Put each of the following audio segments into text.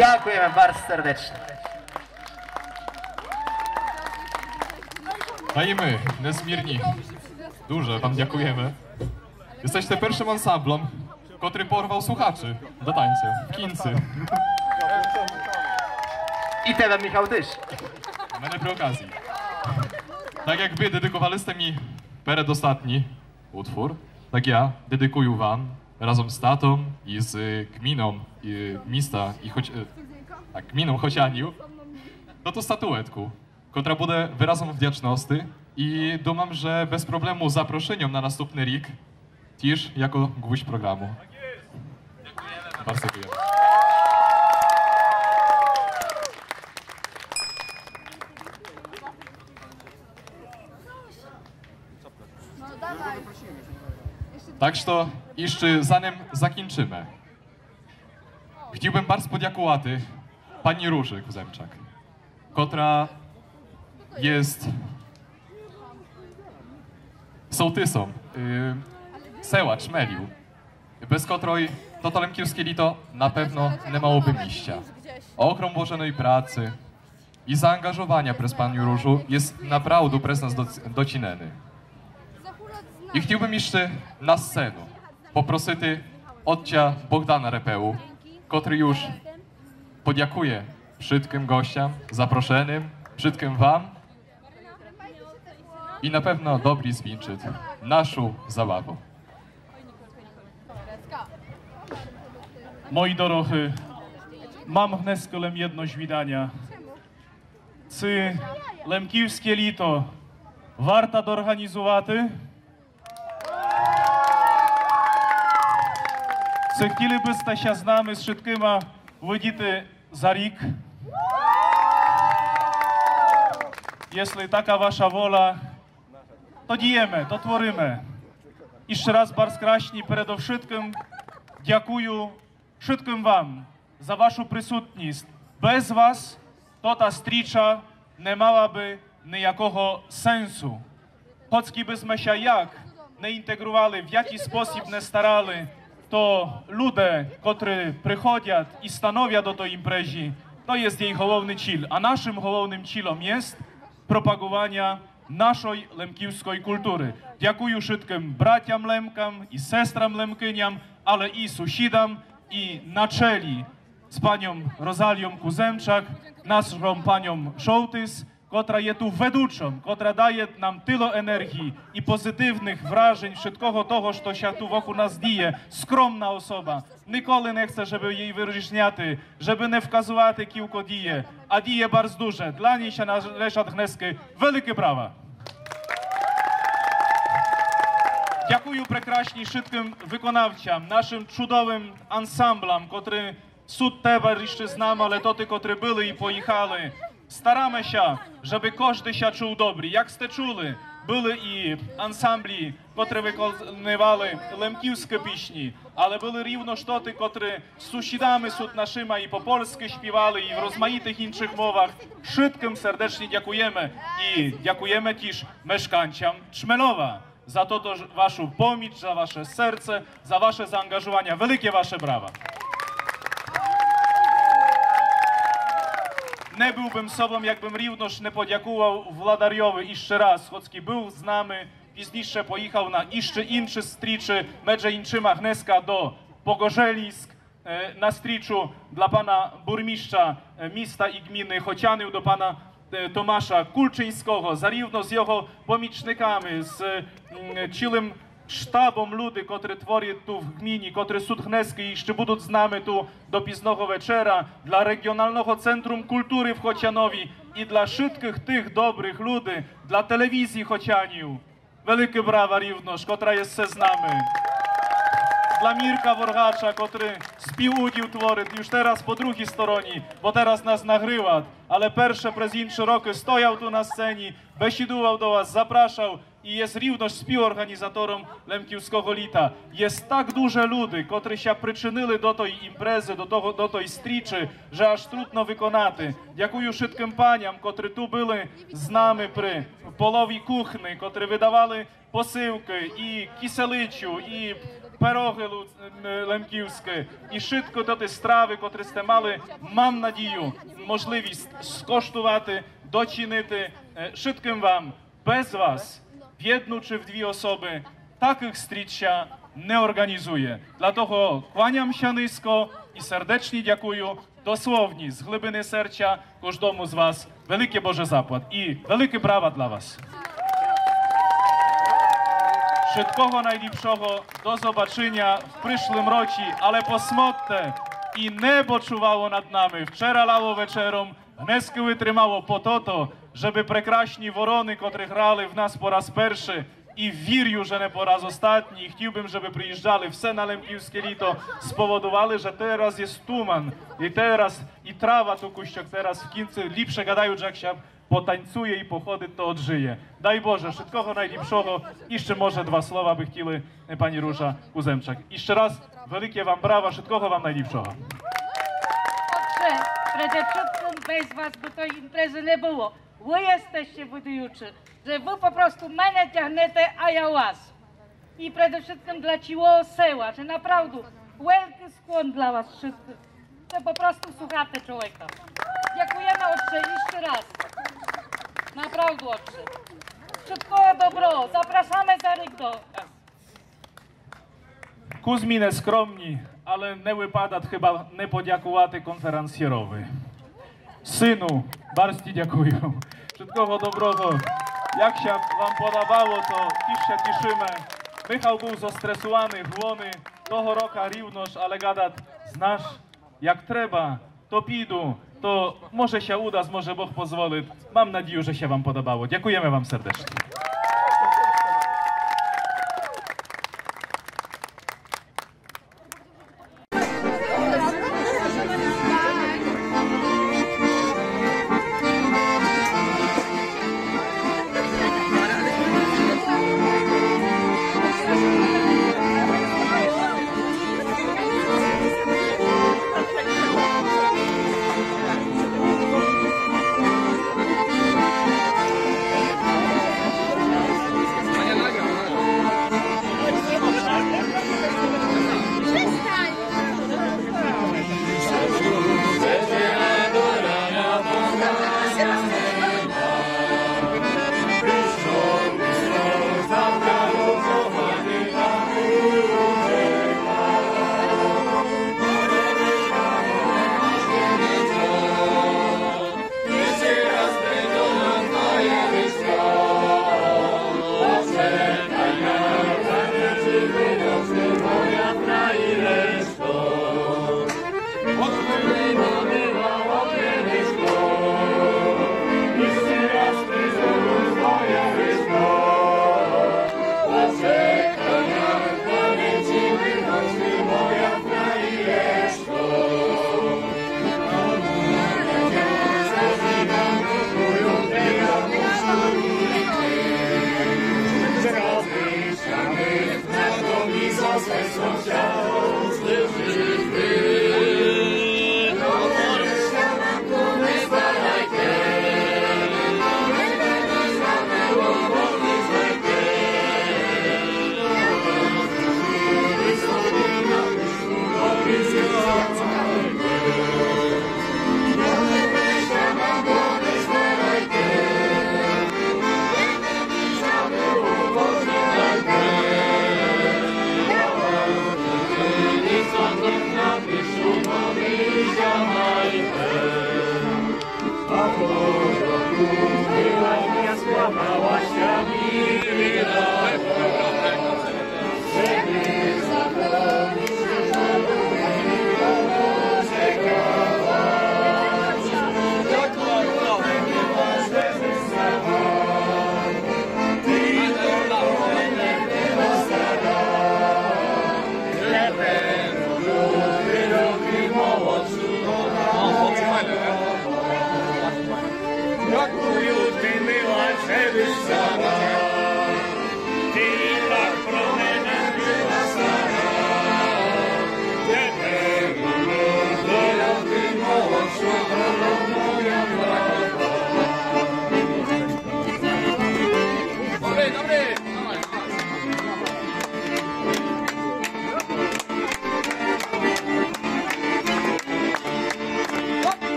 Dziękujemy bardzo serdecznie. No i my, Nesmirni, дуже wam dziękujemy. Jesteście pierwszym ansamblem, który porwał słuchaczy do tańca w Kincy. I тебе, Michał, też. Мене при okazji. Tak jak wy dedykowaliście mi przedostatni utwór, tak ja dedykuję wam razem z tatą i z gminą miasta i gminą Chocianiu to statuetku, która będzie wyrazem wdzięczności i думam, że bez problemu zaproszeniu na następny rok też jako gwóźdź programu. Bardzo dziękuję. Tak, że jeszcze zanim zakończymy, chciałbym bardzo podziękować pani Róży Kuzemczak, która jest sołtysą sela Czmeliu, bez której to lemkівське lito na pewno nie miałoby mieścia. Ochrom włożonej pracy i zaangażowania przez panią Różu jest naprawdę przez nas docinany. I chciałbym jeszcze na scenę poprosić ojca Bogdana Repełu, który już podziękuje wszystkim gościom zaproszonym, wszystkim wam i na pewno dobry zwieńczy naszą zabawę. Moi dorohy, mam hneskolem jedno żwidania. Czy lemkівське lito warto dorganizować? Czy chcielibyście się z nami, z wszystkimi, widzieć za rok? Jeśli taka wasza wola, to dijemy, to tworzymy. Jeszcze raz bardzo kraśnie, przede wszystkim dziękuję wszystkim wam za waszą przysutność. Bez was to ta stricza nie miałaby nijakiego sensu. Choćby byśmy się jak nie integrowali, w jaki sposób nie starali, to ludzie, którzy przychodzą i stanowią do tej imprezy, to jest jej główny cel. A naszym głównym celem jest propagowanie naszej lemkівської kultury. Dziękuję wszystkim braciom lemkam i sestram lemkyniam, ale i sąsiadom, i na czele z panią Rozalią Kuzemczak, naszą panią Sołtys, która jest tu weduczą, która daje nam tyle energii i pozytywnych wrażeń, wszystkiego tego, co się tu wokół nas dzieje. Skromna osoba, nikogo nie chce, żeby jej wyróżniaty, żeby nie wskazywać, kilko dzieje, a dzieje bardzo duże. Dla niej się należy hnesky wielkie brawa. Dziękuję prekraśnie wszystkim wykonawcom, naszym cudowym ansamblom, które sud teraz jeszcze znamy, ale to, które byli i pojechali. Staramy się, żeby każdy się czuł dobry. Jak ste czuli, były i ansambli, które wykonywali lemkівські pieśni, ale były również te, które z sąsiadami sud naszyma i po polsku śpiewali i w rozmaitych innych mowach. Wszystkim serdecznie dziękujemy i dziękujemy też mieszkańcom Czmelowa za to waszą pomoc, za wasze serce, za wasze zaangażowanie. Wielkie wasze brawa. Nie byłbym sobą, jakbym również nie podziękował Władariowi jeszcze raz, choćby był z nami, później pojechał na jeszcze inne striczy, medże inczyma hneska do Pogorzelisk, na striczu dla pana burmistrza miasta i gminy Chociany, do pana Tomasza Kulczyńskiego, zarówno z jego pomічниками, z całym sztabom ludzi, którzy tworzą tu w gminie, którzy są hneskie i jeszcze będą z nami tu do późnego wieczora, dla Regionalnego Centrum Kultury w Chocianowi i dla wszystkich tych dobrych ludzi, dla telewizji Chocianiu. Wielkie brawa również, która jest z nami. Dla Mirka Worgacza, który współudział twory, już teraz po drugiej stronie, bo teraz nas nagrywa, ale pierwsze przez inne roki stojał tu na scenie, besidował do was, zapraszał i jest рівно співорганізатором Лемківського літа. Jest так дуже люди, котрі ся причинили до тої імпрези, до тої стрічі, що аж трудно виконати. Дякую швидким паням, котрі tu були з нами при половій кухні, котрі видавали посилки і киселичу, і пироги лемківські, і швидко до тих страви, котрі сте мали, мам надію, можливість скоштувати, дочинити. Швидким вам, без вас, w jedną czy w dwie osoby, takich sтріччя nie organizuje. Dlatego kłaniam się nisko i serdecznie dziękuję, dosłownie, z głębiny serca, każdemu z was, wielkie Boże zapłat i wielkie brawa dla was. Wszystkiego najlepszego, do zobaczenia w przyszłym roku, ale posmotne i niebo czuwało nad nami. Wczoraj lało wieczorem, dneski wytrzymało po to, żeby prekraśni worony, które grali w nas po raz pierwszy i wierю, że nie po raz ostatni, i chciałbym, żeby przyjeżdżali wse na Lempівське літо, spowodowali, że teraz jest tuman i teraz i trawa tu kuściok teraz w końcu lepsze gadają, że jak się potańcuje i pochody, to odżyje. Daj Boże, wszystkiego najlepszego. Jeszcze może dwa słowa by chcieli pani Róża Uzemczak. Jeszcze raz wielkie wam brawa, wszystkiego wam najlepszego. Przede wszystkim bez was by tej imprezy nie było. Wy jesteście budujący, że wy po prostu mnie ciągniecie, a ja was. I przede wszystkim dla ciło seła, że naprawdę wielki skłon dla was wszystkich. Że po prostu słuchacie człowieka. Dziękujemy ojcze jeszcze raz. Naprawdę ojcze. Wszystkiego dobro. Zapraszamy za rok do nas. Kuzmine skromni, ale nie wypada chyba nie podziękować konferencjerowi. Synu, bardzo dziękuję. Wszystkiego dobrego. Jak się wam podobało, to się cieszymy. Michał był zestresowany, głodny. Toho roku równość, ale gadat, znasz, jak trzeba, to pidu, to może się uda, może Bóg pozwoli. Mam nadzieję, że się wam podobało. Dziękujemy wam serdecznie.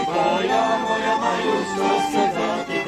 Moja, moja, moja, już rozsadzaki,